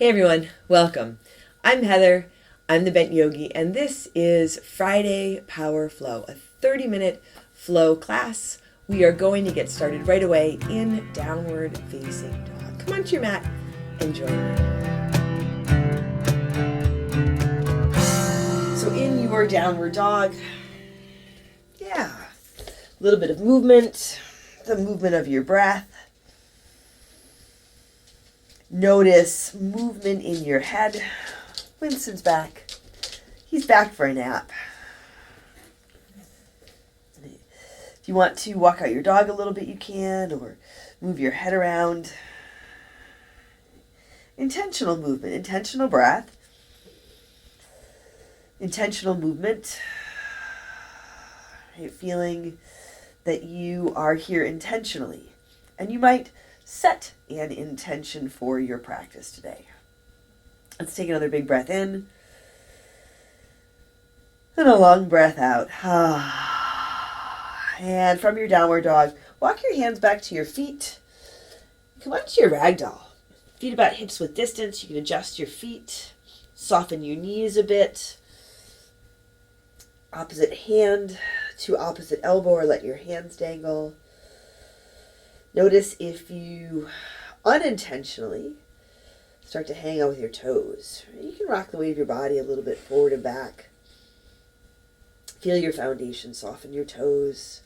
Hey everyone, welcome. I'm Heather, I'm the Bent Yogi, and this is Friday Power Flow, a 30-minute flow class. We are going to get started right away in downward facing dog. Come onto your mat and join me. So in your downward dog, a little bit of movement, the movement of your breath. Notice movement in your head. Winston's back. He's back for a nap. If you want to walk out your dog a little bit, you can, or move your head around. Intentional movement, intentional breath, intentional movement. Right? Feeling that you are here intentionally. And you might set an intention for your practice today. Let's take another big breath in and a long breath out. And from your downward dog, walk your hands back to your feet. Come onto your ragdoll. Feet about hips width distance. You can adjust your feet, soften your knees a bit. Opposite hand to opposite elbow, or let your hands dangle. Notice if you unintentionally start to hang out with your toes. You can rock the weight of your body a little bit forward and back. Feel your foundation, soften your toes.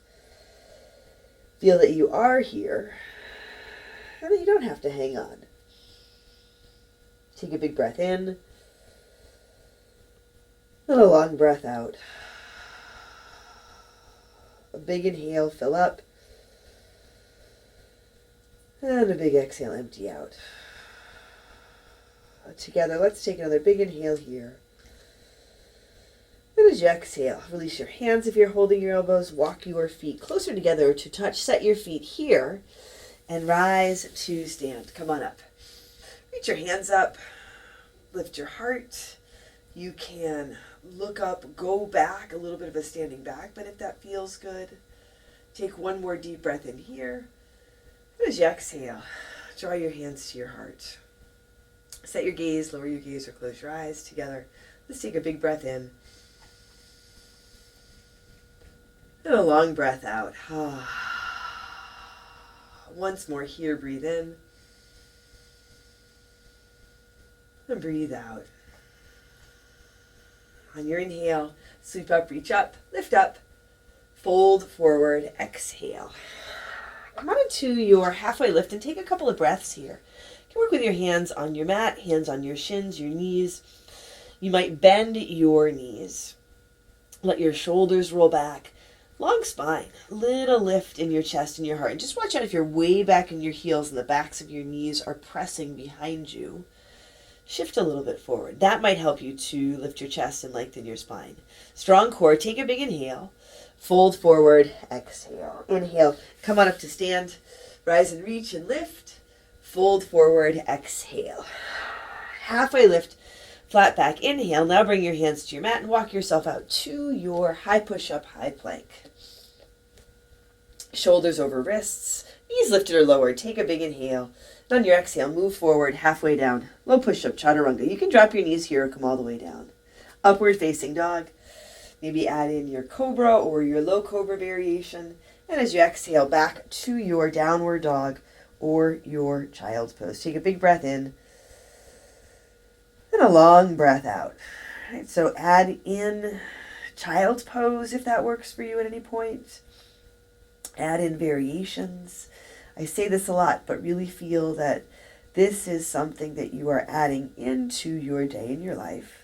Feel that you are here and that you don't have to hang on. Take a big breath in and a long breath out. A big inhale, fill up. And a big exhale, empty out. Together, let's take another big inhale here. And as you exhale, release your hands if you're holding your elbows. Walk your feet closer together to touch. Set your feet here and rise to stand. Come on up. Reach your hands up. Lift your heart. You can look up, go back, a little bit of a standing back, but if that feels good, take one more deep breath in here. As you exhale, draw your hands to your heart. Set your gaze, lower your gaze, or close your eyes together. Let's take a big breath in. And a long breath out. Once more here, breathe in. And breathe out. On your inhale, sweep up, reach up, lift up, fold forward, exhale. Come on into your halfway lift and take a couple of breaths here. You can work with your hands on your mat, hands on your shins, your knees. You might bend your knees. Let your shoulders roll back. Long spine. Little lift in your chest and your heart. And just watch out if you're way back in your heels and the backs of your knees are pressing behind you. Shift a little bit forward. That might help you to lift your chest and lengthen your spine. Strong core. Take a big inhale. Fold forward, exhale. Inhale, come on up to stand. Rise and reach and lift. Fold forward, exhale. Halfway lift, flat back. Inhale, now bring your hands to your mat and walk yourself out to your high push-up, high plank. Shoulders over wrists, knees lifted or lowered. Take a big inhale. And on your exhale, move forward, halfway down. Low push-up, chaturanga. You can drop your knees here or come all the way down. Upward facing dog. Maybe add in your cobra or your low cobra variation. And as you exhale, back to your downward dog or your child's pose. Take a big breath in and a long breath out. All right, so add in child's pose if that works for you at any point. Add in variations. I say this a lot, but really feel that this is something that you are adding into your day and your life.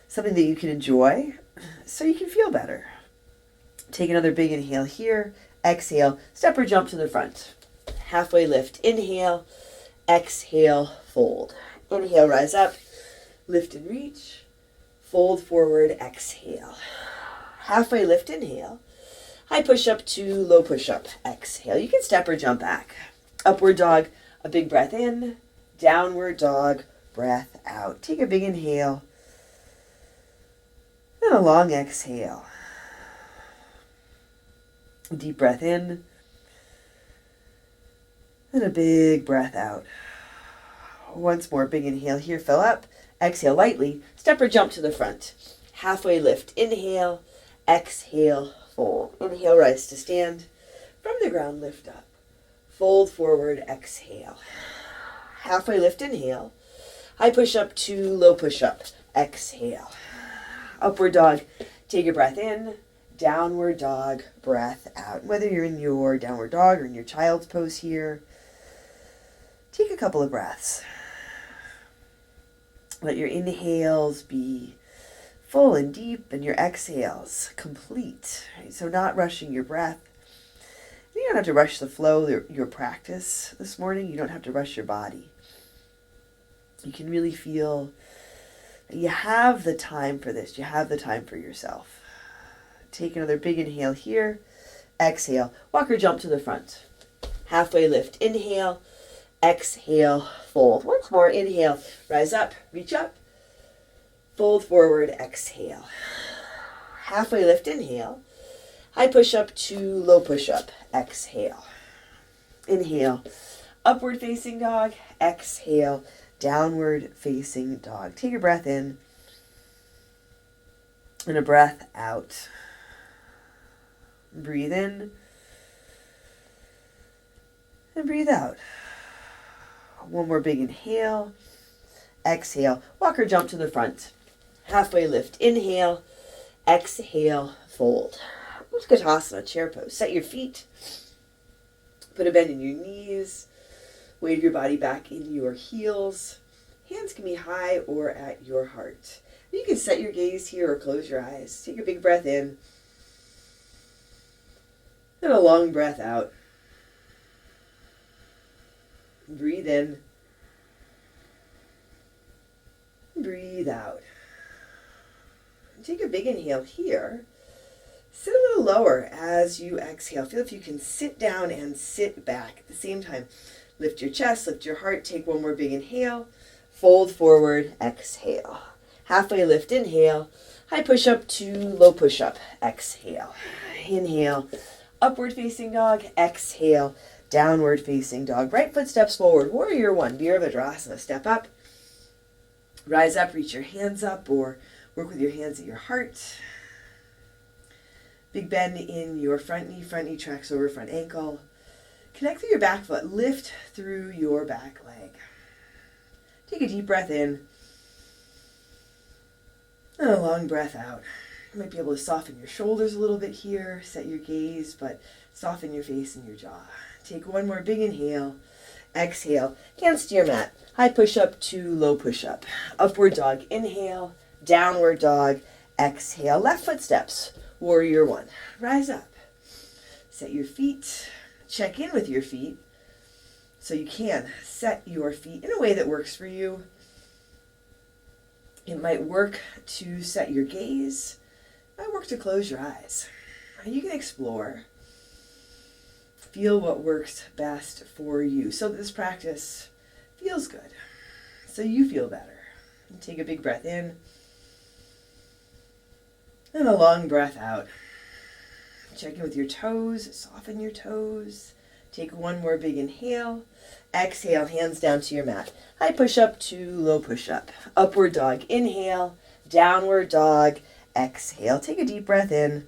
Something that you can enjoy so you can feel better. Take another big inhale here. Exhale, step or jump to the front. Halfway lift. Inhale, exhale, fold. Inhale, rise up, lift and reach. Fold forward, exhale. Halfway lift, inhale. High push up to low push up, exhale. You can step or jump back. Upward dog, a big breath in. Downward dog, breath out. Take a big inhale. And a long exhale. Deep breath in. And a big breath out. Once more, big inhale here, fill up. Exhale lightly, step or jump to the front. Halfway lift, inhale, exhale, fold. Inhale, rise to stand. From the ground, lift up. Fold forward, exhale. Halfway lift, inhale. High push up to low push up, exhale. Upward dog, take a breath in. Downward dog, breath out. Whether you're in your downward dog or in your child's pose here, take a couple of breaths. Let your inhales be full and deep and your exhales complete. So not rushing your breath. You don't have to rush the flow, your practice this morning. You don't have to rush your body. You can really feel that you have the time for this. You have the time for yourself. Take another big inhale here. Exhale. Walk or jump to the front. Halfway lift. Inhale. Exhale. Fold. Once more. Inhale. Rise up. Reach up. Fold forward. Exhale. Halfway lift. Inhale. High push up to low push up. Exhale. Inhale. Upward facing dog. Exhale. Downward facing dog. Take a breath in. And a breath out. Breathe in. And breathe out. One more big inhale. Exhale. Walk or jump to the front. Halfway lift. Inhale. Exhale. Fold. Utkatasana, chair pose. Set your feet. Put a bend in your knees. Weight your body back in your heels. Hands can be high or at your heart. You can set your gaze here or close your eyes. Take a big breath in. And a long breath out. Breathe in. Breathe out. Take a big inhale here. Sit a little lower as you exhale. Feel if you can sit down and sit back at the same time. Lift your chest, lift your heart. Take one more big inhale. Fold forward, exhale. Halfway lift, inhale. High push up to low push up, exhale. Inhale. Upward facing dog, exhale, downward facing dog. Right foot steps forward, warrior one, Virabhadrasana. Step up, rise up, reach your hands up or work with your hands at your heart. Big bend in your front knee tracks over front ankle. Connect through your back foot, lift through your back leg. Take a deep breath in and a long breath out. You might be able to soften your shoulders a little bit here, set your gaze, but soften your face and your jaw. Take one more big inhale. Exhale, hands to your mat. High push up to low push up. Upward dog, inhale. Downward dog, exhale. Left foot steps, warrior one. Rise up. Set your feet. Check in with your feet. So you can set your feet in a way that works for you. It might work to set your gaze. It might work to close your eyes. You can explore. Feel what works best for you so that this practice feels good. So you feel better. And take a big breath in. And a long breath out. Check in with your toes. Soften your toes. Take one more big inhale. Exhale, hands down to your mat. High push up to low push up. Upward dog, inhale. Downward dog, exhale. Take a deep breath in.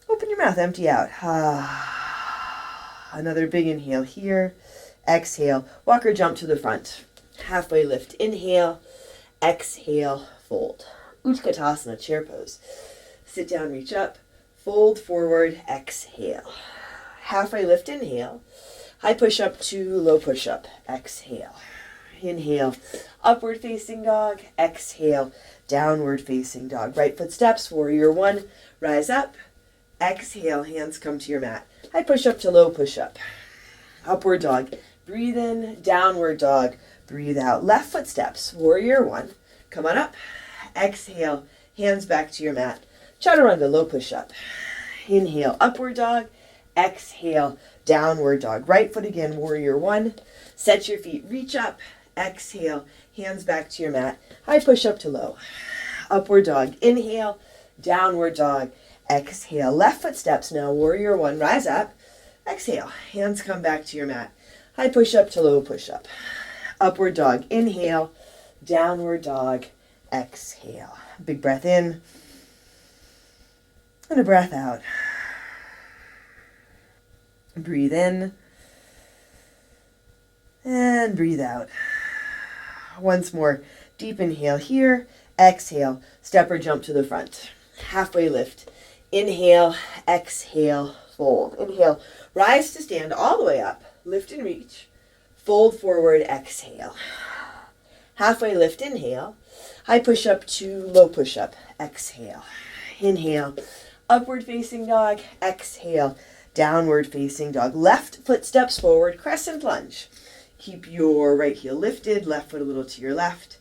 Open your mouth, empty out. Another big inhale here. Exhale, walk or jump to the front. Halfway lift, inhale. Exhale, fold. Utkatasana, chair pose. Sit down, reach up. Fold forward, exhale. Halfway lift, inhale. High push up to low push up, exhale. Inhale, upward facing dog, exhale, downward facing dog. Right foot steps, warrior one, rise up. Exhale, hands come to your mat. High push up to low push up. Upward dog, breathe in, downward dog, breathe out. Left foot steps, warrior one, come on up. Exhale, hands back to your mat. Chaturanga, low push up. Inhale, upward dog. Exhale, downward dog. Right foot again, warrior one. Set your feet, reach up. Exhale, hands back to your mat. High push up to low. Upward dog, inhale. Downward dog, exhale. Left foot steps now, warrior one. Rise up. Exhale, hands come back to your mat. High push up to low push up. Upward dog, inhale. Downward dog, exhale. Big breath in. And a breath out. Breathe in. And breathe out. Once more. Deep inhale here. Exhale. Step or jump to the front. Halfway lift. Inhale. Exhale. Fold. Inhale. Rise to stand all the way up. Lift and reach. Fold forward. Exhale. Halfway lift. Inhale. High push up to low push up. Exhale. Inhale. Upward facing dog. Exhale. Downward facing dog. Left foot steps forward. Crescent lunge. Keep your right heel lifted. Left foot a little to your left.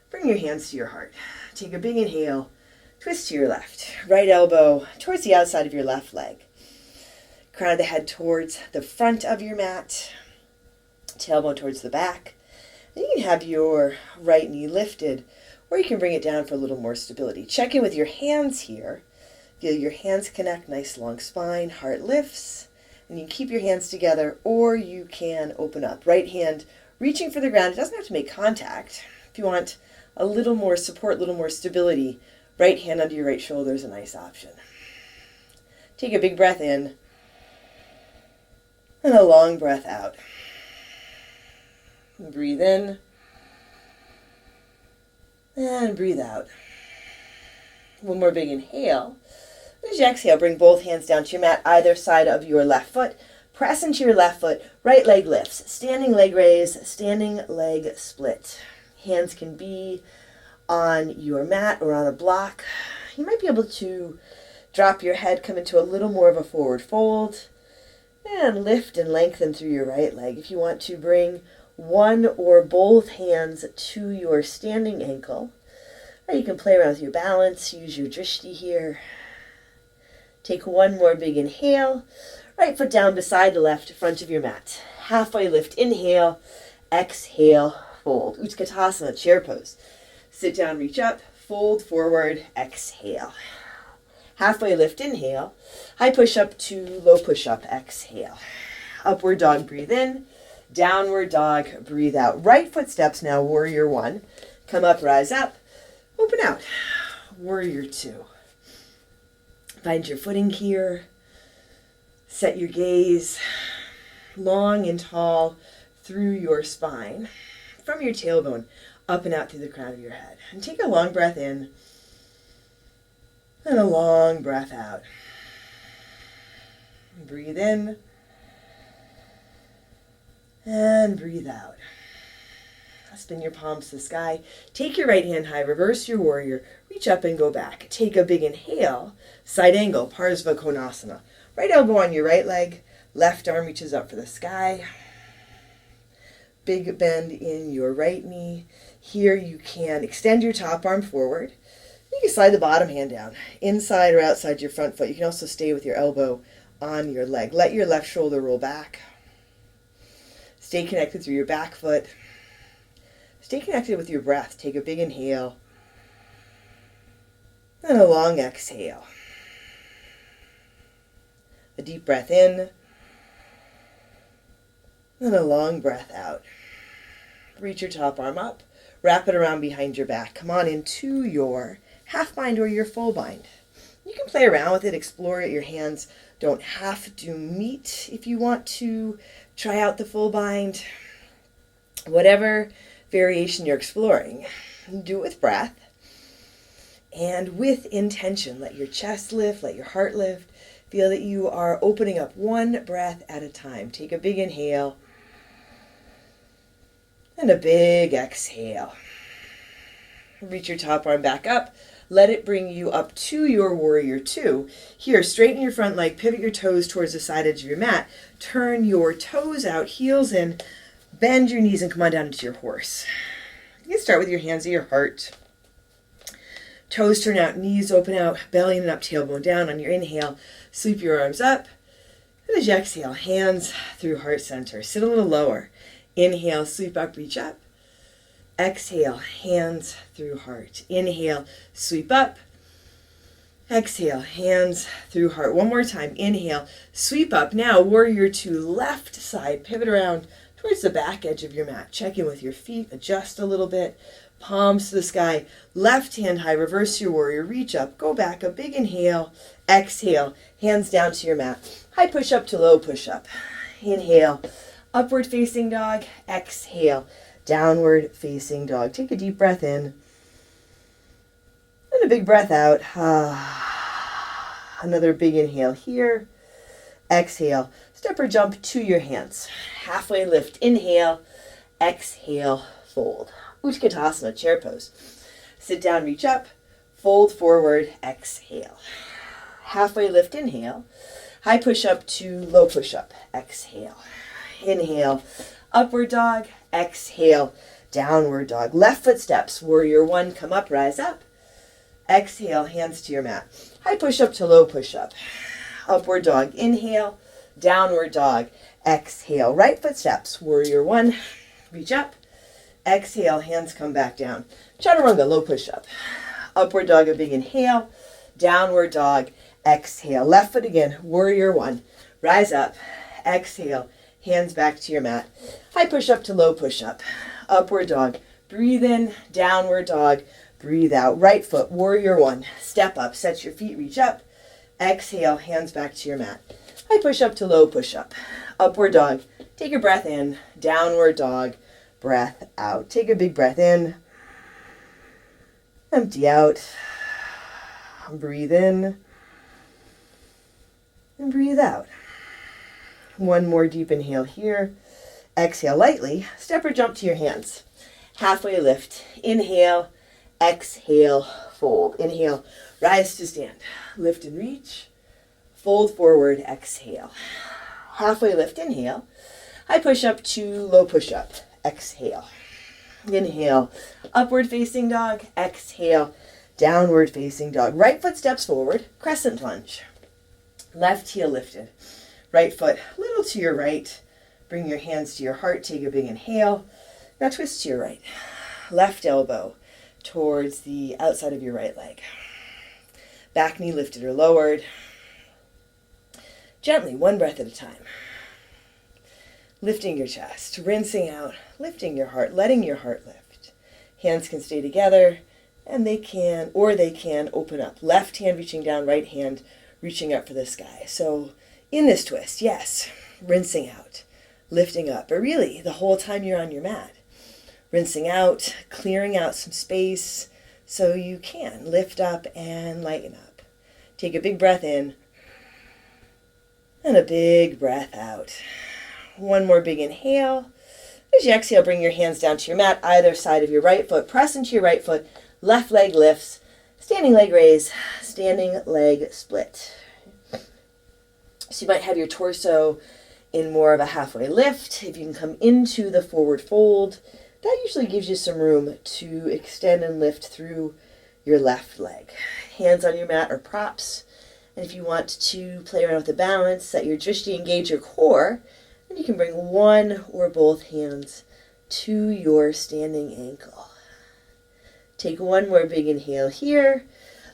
Bring your hands to your heart. Take a big inhale. Twist to your left. Right elbow towards the outside of your left leg. Crown of the head towards the front of your mat. Tailbone towards the back. And you can have your right knee lifted, or you can bring it down for a little more stability. Check in with your hands here. Feel your hands connect, nice long spine, heart lifts. And you can keep your hands together, or you can open up. Right hand reaching for the ground. It doesn't have to make contact. If you want a little more support, a little more stability, right hand under your right shoulder is a nice option. Take a big breath in and a long breath out. Breathe in and breathe out. One more big inhale. As you exhale, bring both hands down to your mat, either side of your left foot. Press into your left foot. Right leg lifts. Standing leg raise. Standing leg split. Hands can be on your mat or on a block. You might be able to drop your head, come into a little more of a forward fold, and lift and lengthen through your right leg. If you want to bring one or both hands to your standing ankle, or you can play around with your balance, use your drishti here. Take one more big inhale. Right foot down beside the left, front of your mat. Halfway lift, inhale. Exhale, fold. Utkatasana, chair pose. Sit down, reach up, fold forward, exhale. Halfway lift, inhale. High push up to low push up, exhale. Upward dog, breathe in. Downward dog, breathe out. Right foot steps now, warrior one. Come up, rise up. Open out. Warrior two. Find your footing here. Set your gaze long and tall through your spine, from your tailbone up and out through the crown of your head. And take a long breath in and a long breath out. Breathe in and breathe out. Spin your palms to the sky. Take your right hand high, reverse your warrior, reach up and go back. Take a big inhale, side angle, Parsva Konasana. Right elbow on your right leg, left arm reaches up for the sky. Big bend in your right knee. Here you can extend your top arm forward. You can slide the bottom hand down, inside or outside your front foot. You can also stay with your elbow on your leg. Let your left shoulder roll back. Stay connected through your back foot. Stay connected with your breath. Take a big inhale and a long exhale. A deep breath in and a long breath out. Reach your top arm up. Wrap it around behind your back. Come on into your half bind or your full bind. You can play around with it, explore it. Your hands don't have to meet if you want to try out the full bind. Whatever variation you're exploring, do it with breath and with intention. Let your chest lift, let your heart lift. Feel that you are opening up one breath at a time. Take a big inhale and a big exhale. Reach your top arm back up. Let it bring you up to your warrior two. Here, straighten your front leg, pivot your toes towards the side edge of your mat. Turn your toes out, heels in. Bend your knees and come on down into your horse. You can start with your hands at your heart. Toes turn out, knees open out, belly and up, tailbone down. On your inhale, sweep your arms up. And as you exhale, hands through heart center. Sit a little lower. Inhale, sweep up, reach up. Exhale, hands through heart. Inhale, sweep up. Exhale, hands through heart. One more time. Inhale, sweep up. Now, warrior two, left side. Pivot around towards the back edge of your mat. Check in with your feet, adjust a little bit. Palms to the sky, left hand high, reverse your warrior, reach up, go back, a big inhale, exhale, hands down to your mat. High push up to low push up. Inhale, upward facing dog, exhale, downward facing dog. Take a deep breath in and a big breath out. Another big inhale here, exhale, step or jump to your hands. Halfway lift, inhale, exhale, fold. Utkatasana, chair pose. Sit down, reach up, fold forward, exhale. Halfway lift, inhale. High push up to low push up, exhale. Inhale, upward dog, exhale, downward dog. Left foot steps, warrior one, come up, rise up. Exhale, hands to your mat. High push up to low push up. Upward dog, inhale, downward dog, exhale. Right foot steps, warrior one, reach up. Exhale, hands come back down. Chaturanga, low push-up. Upward dog, a big inhale. Downward dog, exhale. Left foot again, warrior one. Rise up, exhale, hands back to your mat. High push-up to low push-up. Upward dog, breathe in, downward dog, breathe out. Right foot, warrior one. Step up, set your feet, reach up. Exhale, hands back to your mat. High push-up to low push-up. Upward dog, take your breath in, downward dog, breath out. Take a big breath in. Empty out. Breathe in. And breathe out. One more deep inhale here. Exhale lightly. Step or jump to your hands. Halfway lift. Inhale. Exhale. Fold. Inhale. Rise to stand. Lift and reach. Fold forward. Exhale. Halfway lift. Inhale. High push up to low push up. Exhale. Inhale, upward facing dog. Exhale, downward facing dog. Right foot steps forward, crescent lunge. Left heel lifted. Right foot a little to your right. Bring your hands to your heart. Take a big inhale. Now twist to your right. Left elbow towards the outside of your right leg. Back knee lifted or lowered. Gently, one breath at a time. Lifting your chest, rinsing out, lifting your heart, letting your heart lift. Hands can stay together, and they can open up. Left hand reaching down, right hand reaching up for the sky. So in this twist, yes, rinsing out, lifting up, but really the whole time you're on your mat. Rinsing out, clearing out some space so you can lift up and lighten up. Take a big breath in and a big breath out. One more big inhale. As you exhale, bring your hands down to your mat, either side of your right foot. Press into your right foot. Left leg lifts. Standing leg raise. Standing leg split. So you might have your torso in more of a halfway lift. If you can come into the forward fold, that usually gives you some room to extend and lift through your left leg. Hands on your mat or props. And if you want to play around with the balance, set your drishti, engage your core. And you can bring one or both hands to your standing ankle. Take one more big inhale here.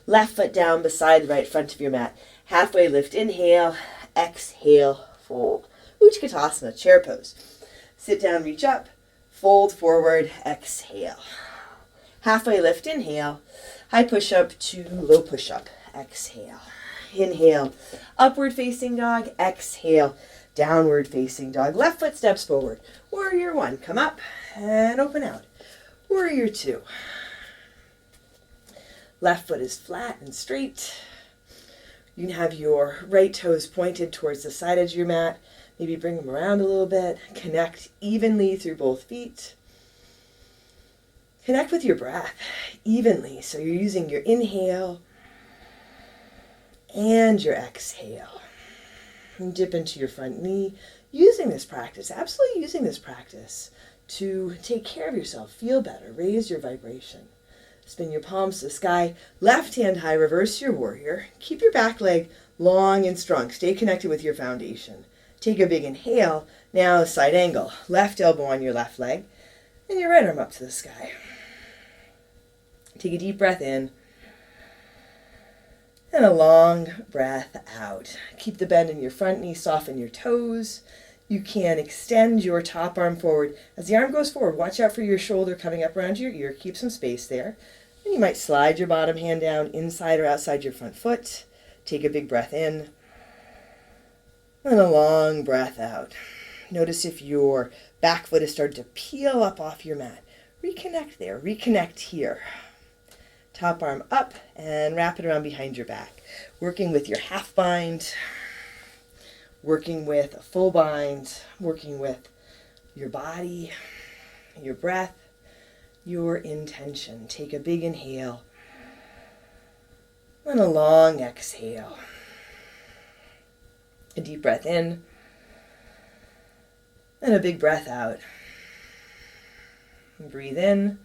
Left foot down beside the right front of your mat. Halfway lift, inhale, exhale, fold. Utkatasana, chair pose. Sit down, reach up, fold forward, exhale. Halfway lift, inhale. High push up to low push up, exhale. Inhale, upward facing dog, exhale. Downward facing dog. Left foot steps forward. Warrior one. Come up and open out. Warrior two. Left foot is flat and straight. You can have your right toes pointed towards the side edge of your mat. Maybe bring them around a little bit. Connect evenly through both feet. Connect with your breath evenly. So you're using your inhale and your exhale. And dip into your front knee, using this practice, absolutely using this practice to take care of yourself, feel better, raise your vibration. Spin your palms to the sky, left hand high, reverse your warrior. Keep your back leg long and strong. Stay connected with your foundation. Take a big inhale. Now side angle, left elbow on your left leg, and your right arm up to the sky. Take a deep breath in. And a long breath out. Keep the bend in your front knee, soften your toes. You can extend your top arm forward. As the arm goes forward, watch out for your shoulder coming up around your ear. Keep some space there. And you might slide your bottom hand down inside or outside your front foot. Take a big breath in. And a long breath out. Notice if your back foot has started to peel up off your mat. Reconnect there. Reconnect here. Top arm up and wrap it around behind your back. Working with your half bind. Working with a full bind. Working with your body, your breath, your intention. Take a big inhale and a long exhale. A deep breath in and a big breath out. Breathe in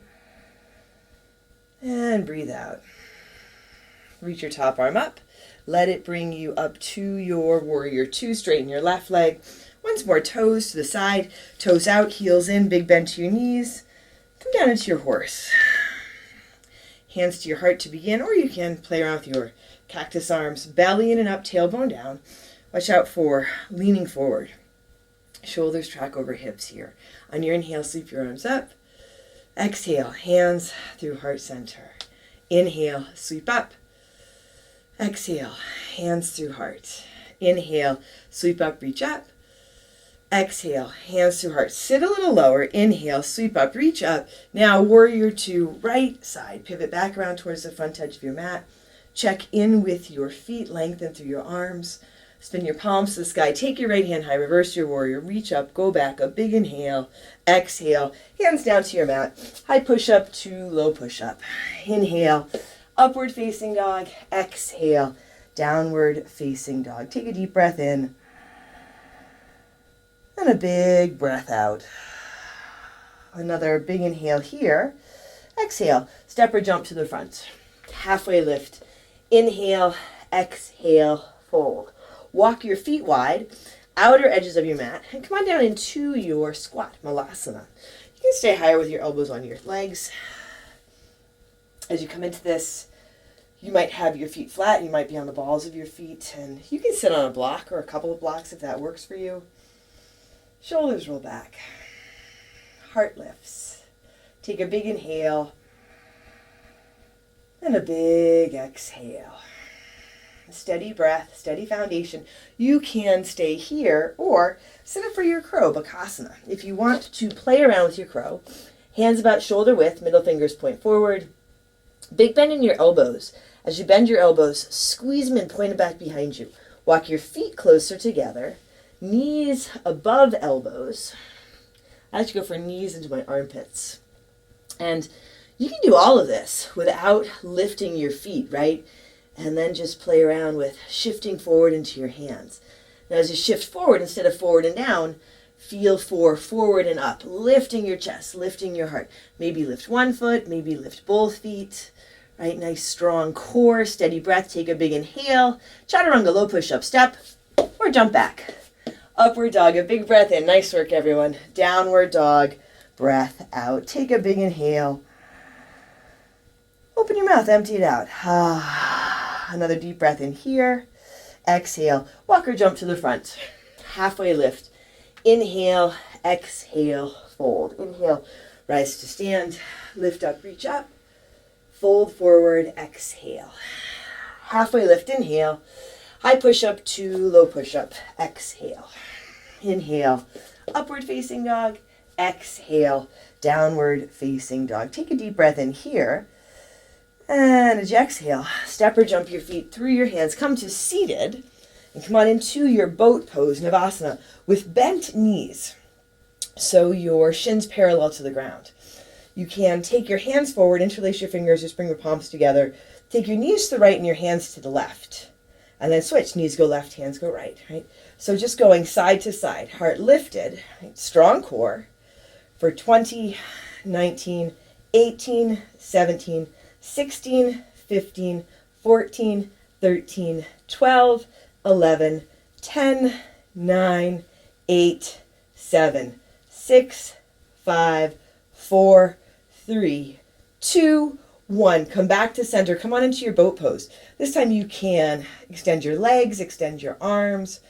and breathe out. Reach your top arm up. Let it bring you up to your warrior two. Straighten your left leg. Once more, toes to the side, toes out, heels in, big bend to your knees. Come down into your horse. Hands to your heart to begin, or you can play around with your cactus arms. Belly in and up, tailbone down. Watch out for leaning forward. Shoulders track over hips here. On your inhale, sweep your arms up. Exhale, hands through heart center. Inhale, sweep up. Exhale, hands through heart. Inhale, sweep up, reach up. Exhale, hands through heart. Sit a little lower. Inhale, sweep up, reach up. Now, warrior two, right side. Pivot back around towards the front edge of your mat. Check in with your feet. Lengthen through your arms. Spin your palms to the sky. Take your right hand high. Reverse your warrior. Reach up. Go back. A big inhale. Exhale. Hands down to your mat. High push-up to low push-up. Inhale. Upward facing dog. Exhale. Downward facing dog. Take a deep breath in. And a big breath out. Another big inhale here. Exhale. Step or jump to the front. Halfway lift. Inhale. Exhale. Fold. Walk your feet wide, outer edges of your mat, and come on down into your squat, malasana. You can stay higher with your elbows on your legs. As you come into this, you might have your feet flat, you might be on the balls of your feet, and you can sit on a block or a couple of blocks if that works for you. Shoulders roll back. Heart lifts. Take a big inhale and a big exhale. Steady breath, steady foundation. You can stay here or sit up for your crow, Bakasana. If you want to play around with your crow, hands about shoulder width, middle fingers point forward. Big bend in your elbows. As you bend your elbows, squeeze them and point them back behind you. Walk your feet closer together, knees above elbows. I like to go for knees into my armpits. And you can do all of this without lifting your feet, right? And then just play around with shifting forward into your hands. Now as you shift forward, instead of forward and down, feel for forward and up, lifting your chest, lifting your heart. Maybe lift one foot, maybe lift both feet, right? Nice strong core, steady breath. Take a big inhale, chaturanga, low push-up step, or jump back. Upward dog, a big breath in. Nice work, everyone. Downward dog, breath out. Take a big inhale. Open your mouth, empty it out. Another deep breath in here. Exhale. Walk or jump to the front. Halfway lift. Inhale. Exhale. Fold. Inhale. Rise to stand. Lift up. Reach up. Fold forward. Exhale. Halfway lift. Inhale. High push up to low push up. Exhale. Inhale. Upward facing dog. Exhale. Downward facing dog. Take a deep breath in here. And as you exhale, step or jump your feet through your hands. Come to seated and come on into your boat pose, Navasana, with bent knees. So your shins parallel to the ground. You can take your hands forward, interlace your fingers, just bring your palms together. Take your knees to the right and your hands to the left. And then switch. Knees go left, hands go right, right? So just going side to side, heart lifted, right? Strong core for 20, 19, 18, 17, 16, 15, 14, 13, 12, 11, 10, 9, 8, 7, 6, 5, 4, 3, 2, 1. Come back to center. Come on into your boat pose. This time you can extend your legs, extend your arms,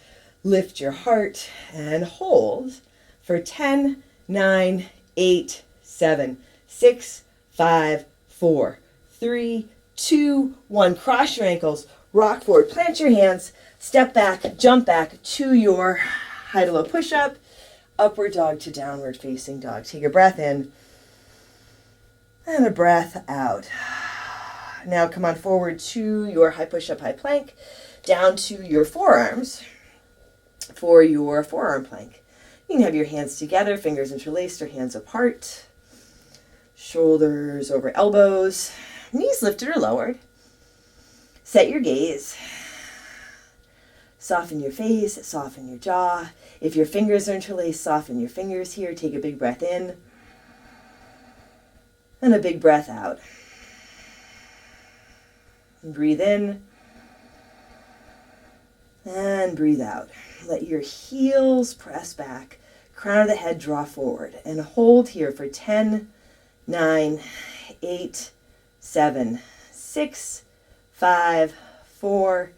Lift your heart and hold for 10, 9, 8, 7, 6, 5, 4, 3, 2, 1. Cross your ankles, rock forward, plant your hands, step back, jump back to your high to low push-up, upward dog to downward facing dog. Take a breath in and a breath out. Now come on forward to your high push-up, high plank, down to your forearms for your forearm plank. You can have your hands together, fingers interlaced or hands apart, shoulders over elbows, knees lifted or lowered. Set your gaze. Soften your face, soften your jaw. If your fingers are interlaced, soften your fingers here. Take a big breath in and a big breath out. And breathe in and breathe out. Let your heels press back, crown of the head draw forward, and hold here for 10, 9, 8, 7, 6, 5, 4,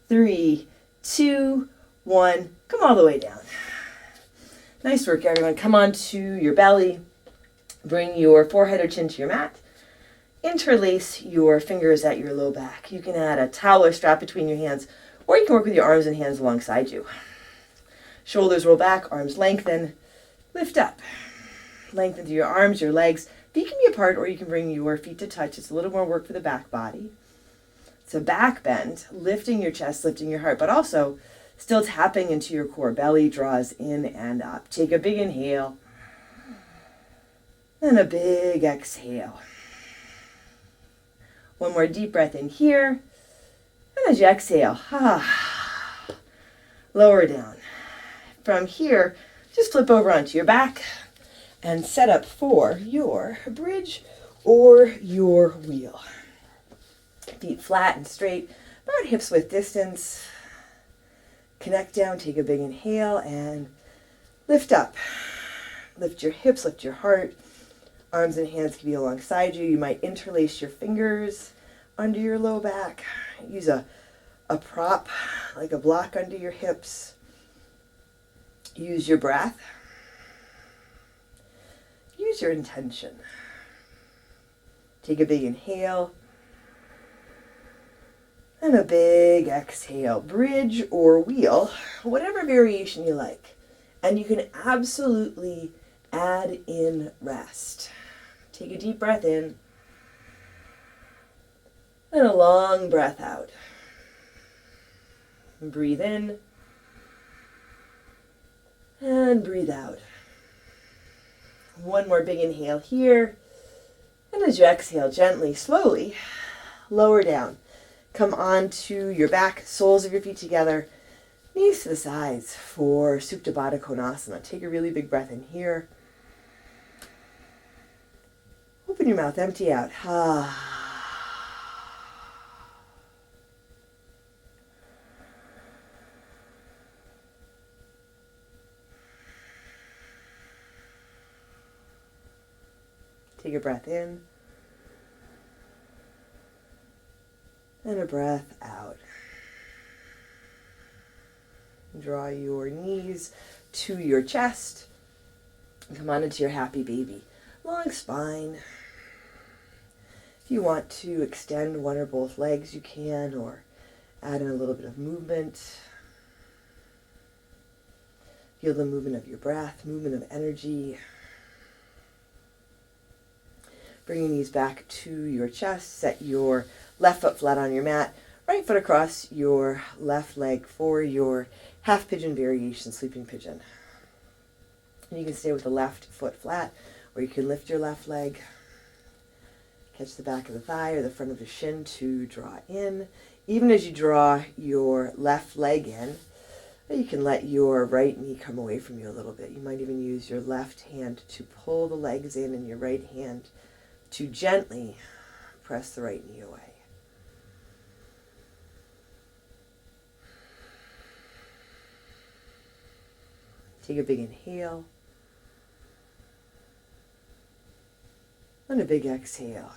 3, 2, 1. Come all the way down. Nice work, everyone. Come on to your belly. Bring your forehead or chin to your mat. Interlace your fingers at your low back. You can add a towel or strap between your hands, or you can work with your arms and hands alongside you. Shoulders roll back, arms lengthen, lift up. Lengthen through your arms, your legs. Feet can be apart, or you can bring your feet to touch. It's a little more work for the back body. It's a back bend, lifting your chest, lifting your heart, but also still tapping into your core. Belly draws in and up. Take a big inhale and a big exhale. One more deep breath in here. And as you exhale, lower down. From here, just flip over onto your back and set up for your bridge or your wheel. Feet flat and straight, about hips width distance. Connect down, take a big inhale and lift up. Lift your hips, lift your heart. Arms and hands can be alongside you. You might interlace your fingers under your low back. Use a prop, like a block under your hips. Use your breath. Use your intention. Take a big inhale and a big exhale. Bridge or wheel, whatever variation you like. And you can absolutely add in rest. Take a deep breath in and a long breath out. And breathe in and breathe out. One more big inhale here. And as you exhale, gently, slowly, lower down. Come onto your back, soles of your feet together, knees to the sides for Supta Baddha Konasana. Take a really big breath in here. Open your mouth, empty out. Take a breath in and a breath out. Draw your knees to your chest and come on into your happy baby. Long spine. If you want to extend one or both legs, you can, or add in a little bit of movement. Feel the movement of your breath, movement of energy. Bring your knees back to your chest. Set your left foot flat on your mat. Right foot across your left leg for your half pigeon variation, sleeping pigeon. And you can stay with the left foot flat, or you can lift your left leg. Catch the back of the thigh or the front of the shin to draw in. Even as you draw your left leg in, you can let your right knee come away from you a little bit. You might even use your left hand to pull the legs in and your right hand to gently press the right knee away. Take a big inhale and a big exhale.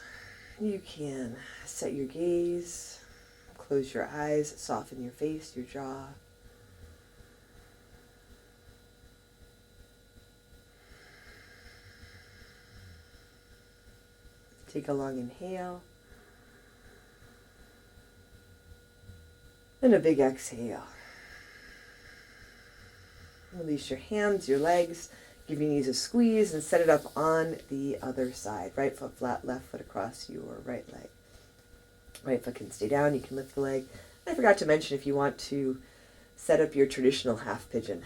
You can set your gaze, close your eyes, soften your face, your jaw. Take a long inhale. And a big exhale. Release your hands, your legs. Give your knees a squeeze and set it up on the other side. Right foot flat, left foot across your right leg. Right foot can stay down. You can lift the leg. I forgot to mention, if you want to set up your traditional half pigeon,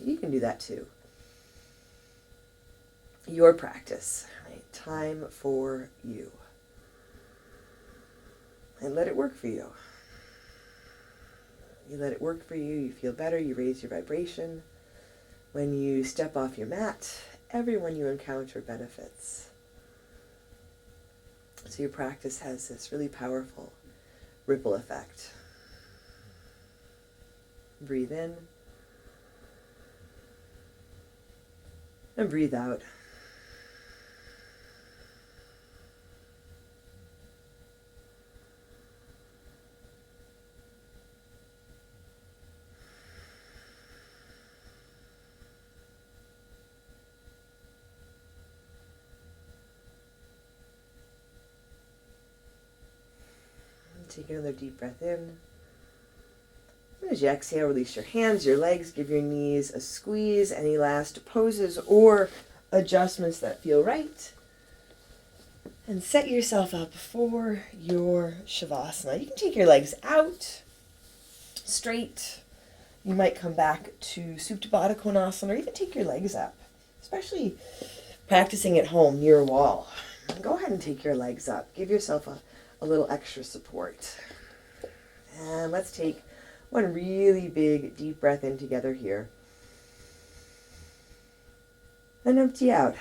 you can do that too. Your practice, right? Time for you. And let it work for you. You let it work for you, you feel better, you raise your vibration. When you step off your mat, everyone you encounter benefits. So your practice has this really powerful ripple effect. Breathe in. And breathe out. Take another deep breath in. And as you exhale, release your hands, your legs, give your knees a squeeze. Any last poses or adjustments that feel right. And set yourself up for your Shavasana. You can take your legs out, straight. You might come back to Supta Baddha Konasana, or even take your legs up, especially practicing at home near a wall. Go ahead and take your legs up. Give yourself a little extra support. And let's take one really big deep breath in together here. And empty out.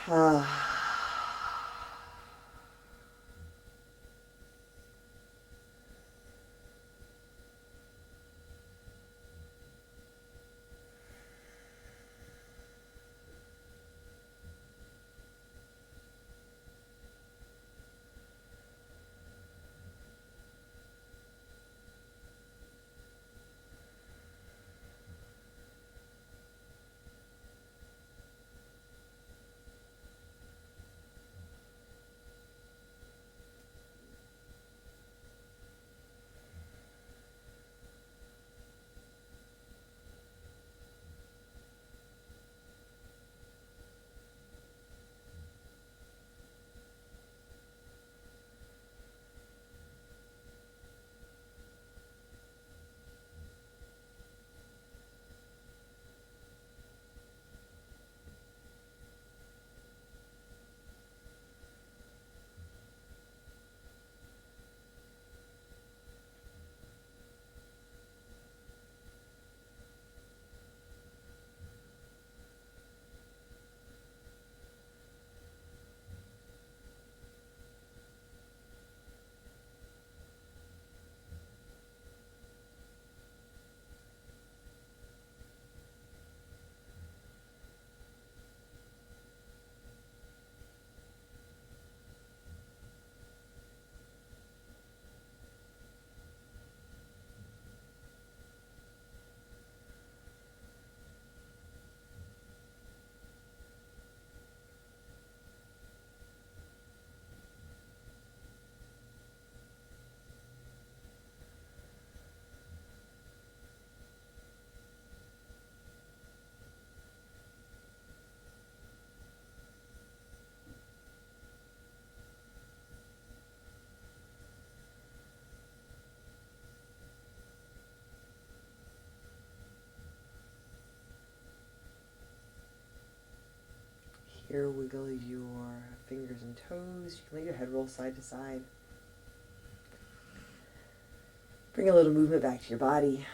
Here, wiggle your fingers and toes. You can let your head roll side to side. Bring a little movement back to your body.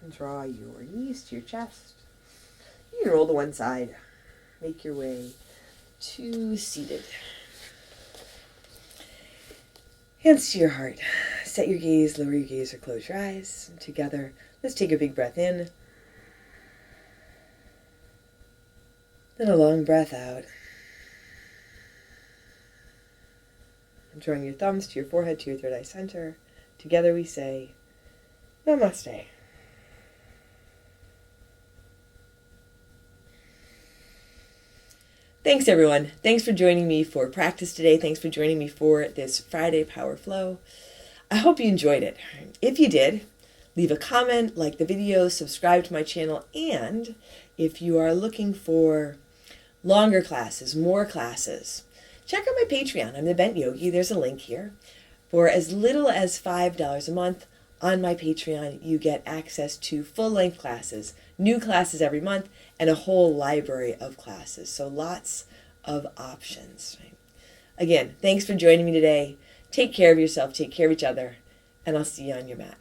And draw your knees to your chest. You can roll to one side. Make your way to seated. Hands to your heart. Set your gaze, lower your gaze, or close your eyes. And together, let's take a big breath in. Then a long breath out. And drawing your thumbs to your forehead, to your third eye center. Together we say, Namaste. Thanks, everyone. Thanks for joining me for practice today. Thanks for joining me for this Friday Power Flow. I hope you enjoyed it. If you did, leave a comment, like the video, subscribe to my channel, and if you are looking for longer classes, more classes, check out my Patreon. I'm the Bent Yogi. There's a link here. For as little as $5 a month on my Patreon, you get access to full-length classes, new classes every month, and a whole library of classes. So lots of options. Right? Again, thanks for joining me today. Take care of yourself, take care of each other, and I'll see you on your mat.